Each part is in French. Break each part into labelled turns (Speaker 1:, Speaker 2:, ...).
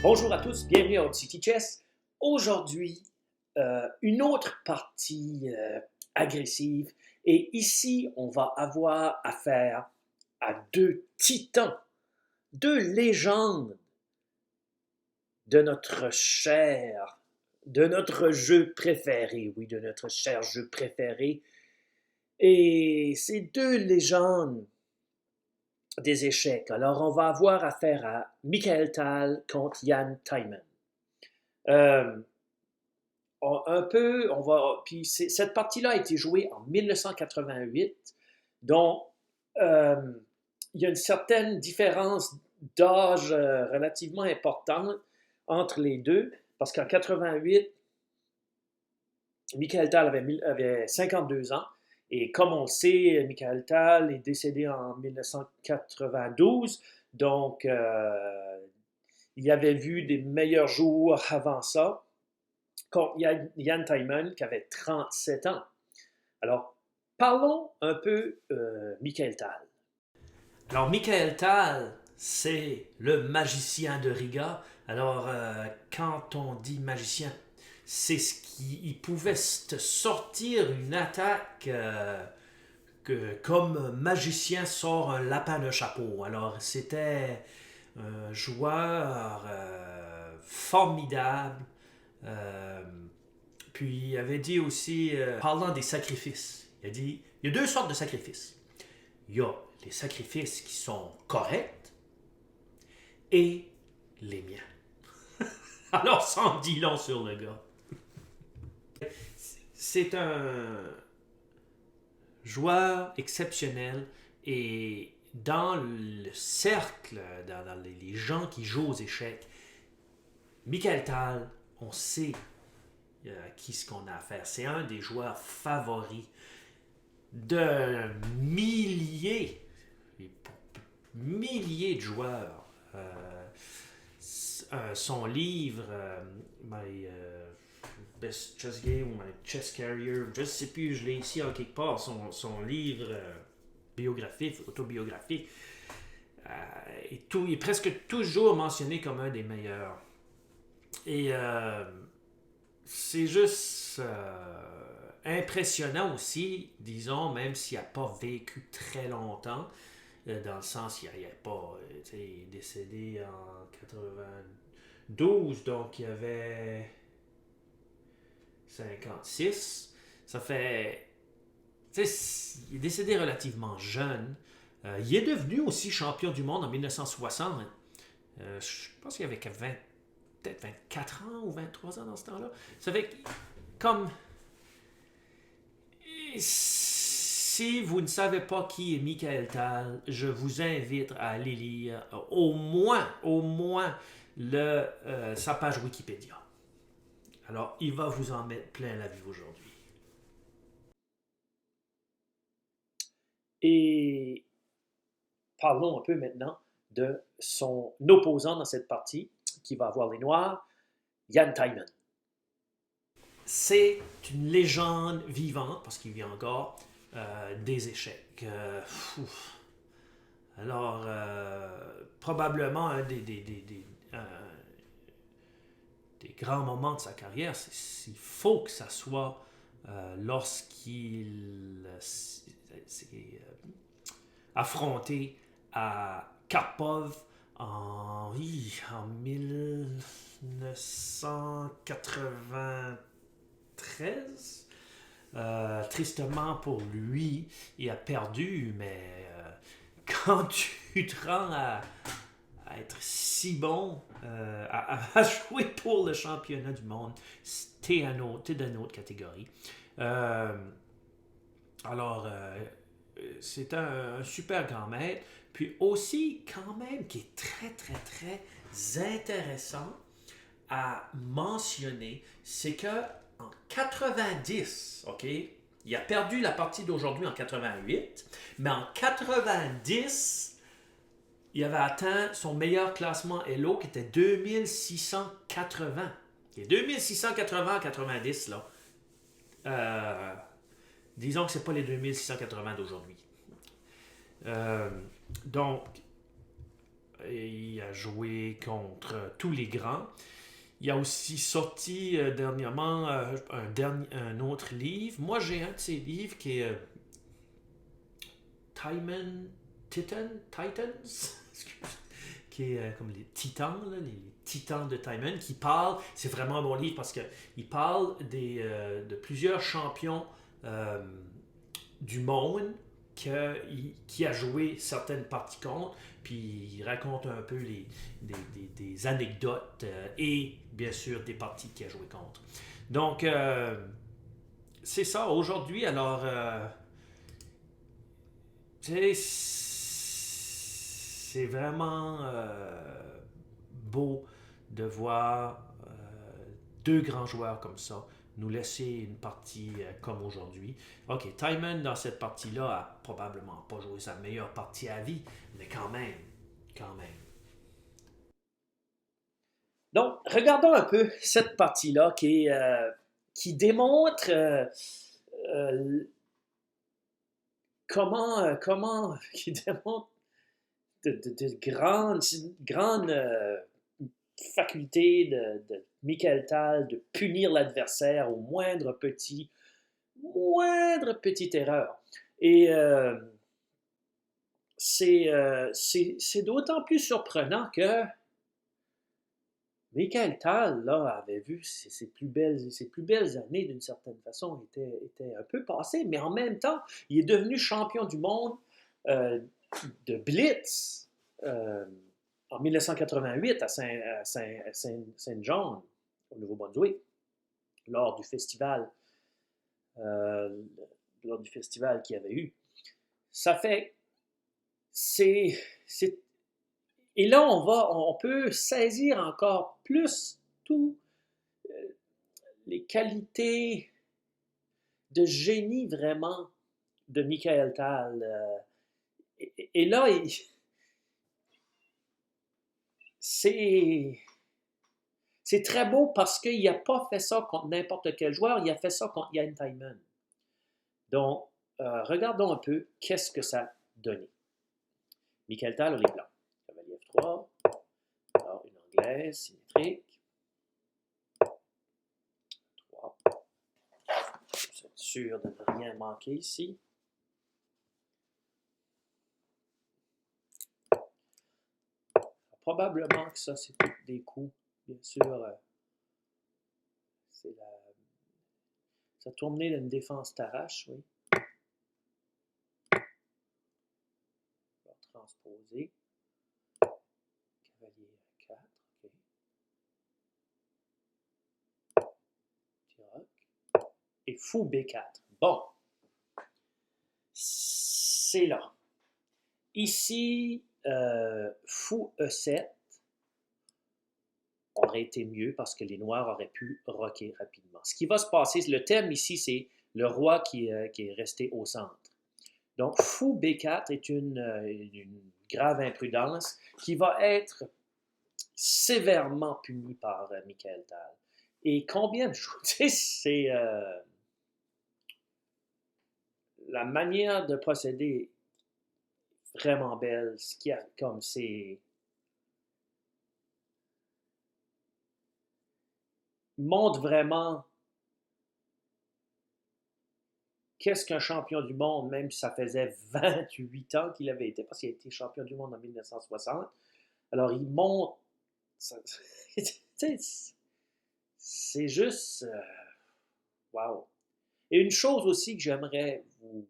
Speaker 1: Bonjour à tous, bienvenue à Old City Chess. Aujourd'hui, une autre partie agressive. Et ici, on va avoir affaire à deux titans, deux légendes de notre cher, de notre jeu préféré, oui, de notre cher jeu préféré. Et ces deux légendes des échecs. Alors, on va avoir affaire à Michael Tal contre Jan Timman. Euh, puis cette partie-là a été jouée en 1988, donc euh, il y a une certaine différence d'âge relativement importante entre les deux, parce qu'en 88, Michael Tal avait 52 ans, et comme on le sait, Michael Tal est décédé en 1992, donc il avait vu des meilleurs jours avant ça contre Jan Timman qui avait 37 ans. Alors, parlons un peu Michael Tal. Alors, Michael Tal, c'est le magicien de Riga. Alors, quand on dit magicien, c'est ce qui il pouvait sortir une attaque comme magicien sort un lapin de chapeau. Alors, c'était un joueur formidable. Euh, Puis il avait dit aussi, parlant des sacrifices, il a dit, il y a deux sortes de sacrifices. Il y a les sacrifices qui sont corrects et les miens. Alors, ça en dit long sur le gars. C'est un joueur exceptionnel et dans le cercle, dans les gens qui jouent aux échecs, Michael Tal, on sait à qui ce qu'on a affaire. C'est un des joueurs favoris de milliers de joueurs. Son livre, My Best Chess Game ou My Chess Carrier, je ne sais plus, je l'ai ici en quelque part, son livre biographique, autobiographique, il est presque toujours mentionné comme un des meilleurs. Et c'est juste impressionnant aussi, disons, même s'il n'a pas vécu très longtemps, dans le sens qu'il n'est pas il est décédé en 92, donc il avait 56. Ça fait. Il est décédé relativement jeune. Il est devenu aussi champion du monde en 1960. Je pense qu'il avait peut-être 24 ans ou 23 ans dans ce temps-là. Ça fait comme si vous ne savez pas qui est Michael Tal, je vous invite à aller lire au moins sa page Wikipédia. Alors, il va vous en mettre plein la vue aujourd'hui. Et parlons un peu maintenant de son opposant dans cette partie, qui va avoir les Noirs, Jan Timman. C'est une légende vivante, parce qu'il vit encore, des échecs. Alors, probablement un des grands moments de sa carrière, il faut que ça soit lorsqu'il s'est affronté à Karpov en 1993. Tristement pour lui, il a perdu, mais quand tu te rends à être si bon, à jouer pour le championnat du monde, t'es dans une autre catégorie. Euh, alors, c'est un super grand maître. Puis aussi, quand même, qui est très, très, très intéressant à mentionner, c'est que en 90, OK, il a perdu la partie d'aujourd'hui en 88, mais en 90, il avait atteint son meilleur classement Elo qui était 2680. Et 2680 en 90, là. Euh, disons que c'est pas les 2680 d'aujourd'hui. Euh, donc, il a joué contre tous les grands. Il a aussi sorti dernièrement un autre livre. Moi, j'ai un de ses livres qui est Titans, qui est comme les titans, là, les titans de Timon, qui parle, c'est vraiment un bon livre parce qu'il parle de plusieurs champions euh, du monde qui a joué certaines parties contre, puis il raconte un peu des anecdotes et bien sûr des parties qu'il a joué contre. Donc, c'est ça aujourd'hui. Alors, c'est vraiment beau de voir deux grands joueurs comme ça nous laisser une partie comme aujourd'hui. OK, Timon, dans cette partie-là, a probablement pas joué sa meilleure partie à vie, mais quand même, quand même. Donc, regardons un peu cette partie-là qui démontre euh, qui démontre de grandes facultés de Michael Tal de punir l'adversaire au moindre petite erreur. Et c'est d'autant plus surprenant que Michael Tal là, avait vu ses plus belles années d'une certaine façon étaient un peu passées, mais en même temps, il est devenu champion du monde euh, de Blitz en 1988 à Saint John, au Nouveau-Brunswick, lors du festival, euh, lors du festival qu'il y avait eu. Ça fait, c'est, c'est, et là on peut saisir encore plus tous les qualités de génie vraiment de Michael Tal. Et là, c'est c'est très beau parce qu'il n'a pas fait ça contre n'importe quel joueur, il a fait ça contre Ian Timon. Donc, regardons un peu qu'est-ce que ça donnait. Michael Tal, les blancs. Cavalier F3. Alors, une anglaise symétrique. 3. Je suis sûr de ne rien manquer ici. Probablement que ça, c'est des coups. Bien sûr, c'est sa tournée d'une défense t'arrache, oui. On va transposer. Cavalier 4, ok. Tiroc. Et fou B4. Bon, c'est là. Ici, fou E7 aurait été mieux parce que les Noirs auraient pu rocker rapidement. Ce qui va se passer, le thème ici, c'est le roi qui est resté au centre. Donc, fou B4 est une grave imprudence qui va être sévèrement punie par Michael Tal. Et combien de jours? C'est la manière de procéder vraiment belle. Ce qui a comme c'est montre vraiment qu'est-ce qu'un champion du monde, même si ça faisait 28 ans qu'il avait été, parce qu'il a été champion du monde en 1960. Alors, il montre. C'est juste. Wow. Et une chose aussi que j'aimerais vous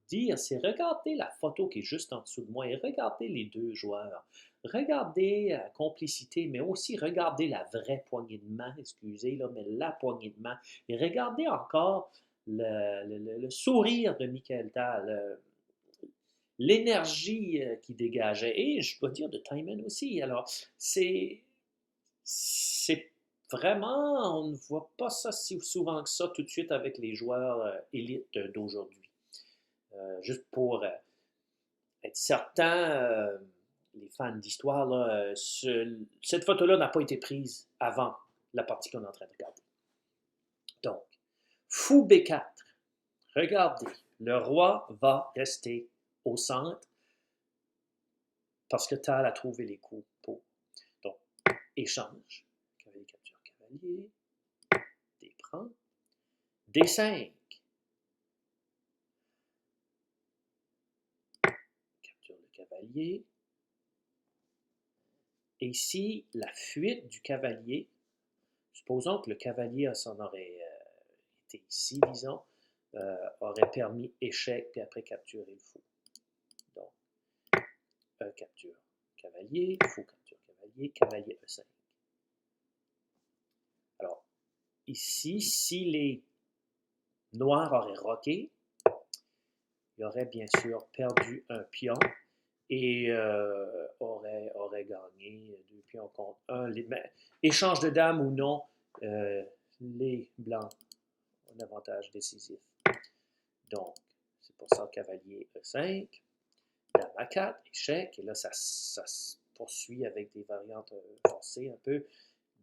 Speaker 1: dire, c'est regarder la photo qui est juste en dessous de moi et regardez les deux joueurs. Regardez la complicité, mais aussi regardez la vraie poignée de main, excusez, là, mais la poignée de main. Et regardez encore le sourire de Michael Tal, l'énergie qu'il dégageait. Et je dois dire de Timon aussi. Alors, c'est vraiment, on ne voit pas ça si souvent que ça tout de suite avec les joueurs élites d'aujourd'hui. Juste pour être certain, les fans d'histoire, là, cette photo-là n'a pas été prise avant la partie qu'on est en train de regarder. Donc, fou B4. Regardez, le roi va rester au centre. parce que Tal a trouvé les coups pour. Donc, échange. Cavalier capture cavalier. D prend. D5. Capture le cavalier. Et ici, la fuite du cavalier, supposons que le cavalier s'en aurait été ici, disons, aurait permis échec, puis après capturer le fou. Donc, capture cavalier, fou capture cavalier, cavalier E5. Alors, ici, si les noirs auraient roqué, il aurait bien sûr perdu un pion et aurait gagné 2 pions contre 1. Échange de dames ou non, les blancs ont un avantage décisif. Donc, c'est pour ça cavalier E5, dame A4, échec, et là ça se poursuit avec des variantes forcées un peu.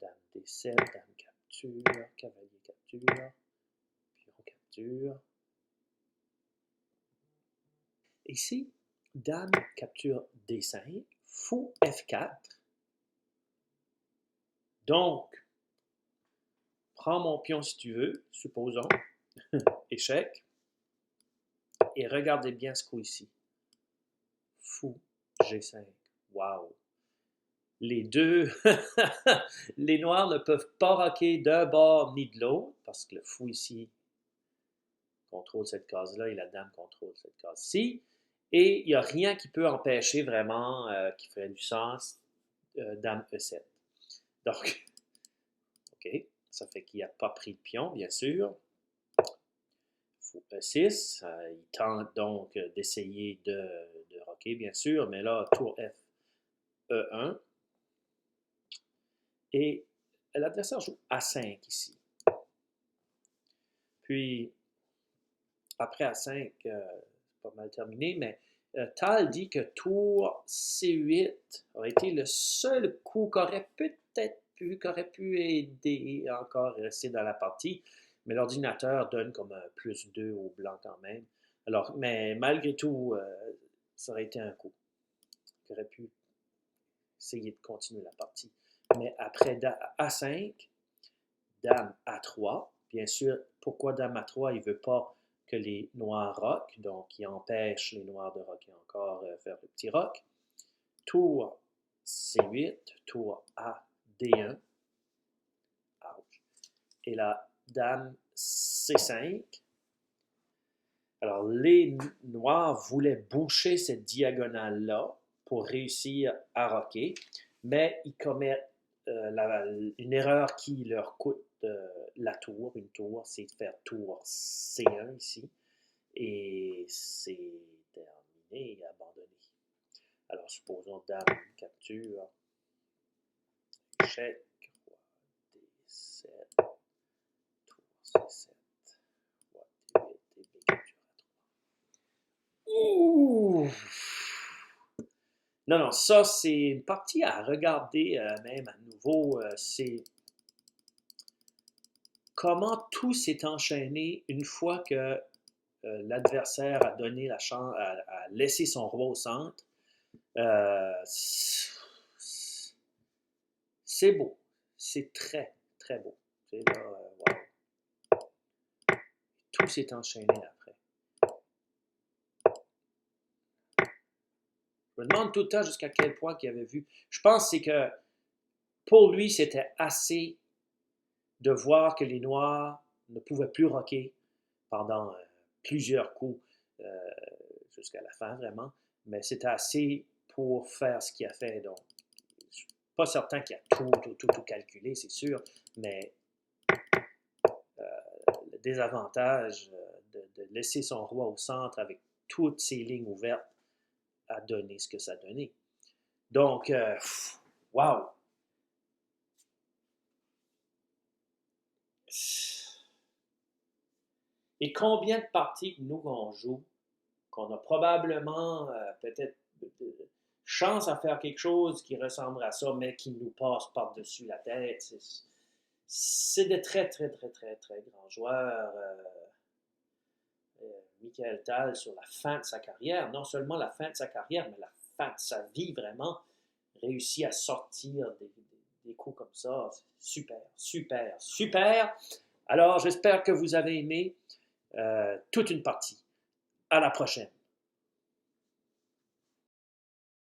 Speaker 1: Dame D7, dame capture, cavalier capture, pion capture. Ici, dame capture D5, fou F4. Donc, prends mon pion si tu veux, supposons, échec, et regardez bien ce coup ici. Fou G5. Wow! Les deux, les noirs ne peuvent pas roquer d'un bord ni de l'autre, parce que le fou ici contrôle cette case-là et la dame contrôle cette case-ci. Et il n'y a rien qui peut empêcher vraiment, qui ferait du sens, dame E7. Donc, OK, ça fait qu'il n'a pas pris le pion, bien sûr. Fou E6, il tente donc d'essayer de roquer, bien sûr, mais là, tour F, E1. Et l'adversaire joue A5 ici. Puis, après A5, c'est pas mal terminé, mais Tal dit que tour C8 aurait été le seul coup qu'aurait peut-être qu'aurait pu aider encore à rester dans la partie, mais l'ordinateur donne comme un +2 au blanc quand même. Alors, mais malgré tout, ça aurait été un coup qui aurait pu essayer de continuer la partie. Mais après A5, dame A3, bien sûr, pourquoi dame A3, il ne veut pas que les noirs roquent, donc il empêche les noirs de roquer encore, faire le petit rock. Tour C8, tour A, D1, ouch. Et la dame C5. Alors, les noirs voulaient boucher cette diagonale-là pour réussir à roquer, mais ils commettent une erreur qui leur coûte la tour. Une tour, c'est de faire tour C1 ici. Et c'est terminé et abandonné. Alors, supposons dame capture, échec, roi D7, tour C7, roi D8 et B capture A3. Ouh! Non, non, ça, c'est une partie à regarder même à nouveau. C'est comment tout s'est enchaîné une fois que l'adversaire a donné la chance, a laissé son roi au centre. C'est beau. C'est très, très beau. C'est là, wow. Tout s'est enchaîné après. Je me demande tout le temps jusqu'à quel point il avait vu. Je pense c'est que pour lui, c'était assez de voir que les Noirs ne pouvaient plus rocker pendant plusieurs coups jusqu'à la fin, vraiment. Mais c'était assez pour faire ce qu'il a fait. Donc, je ne suis pas certain qu'il a tout calculé, c'est sûr, mais le désavantage de laisser son roi au centre avec toutes ses lignes ouvertes a donné ce que ça a donné. Donc, wow! Et combien de parties que nous on joue, qu'on a probablement peut-être chance à faire quelque chose qui ressemble à ça, mais qui nous passe par-dessus la tête. C'est de très, très, très, très, très grands joueurs. Michael Tal, sur la fin de sa carrière, non seulement la fin de sa carrière, mais la fin de sa vie, vraiment, réussit à sortir des coups comme ça. Super, super, super. Alors, j'espère que vous avez aimé toute une partie. À la prochaine.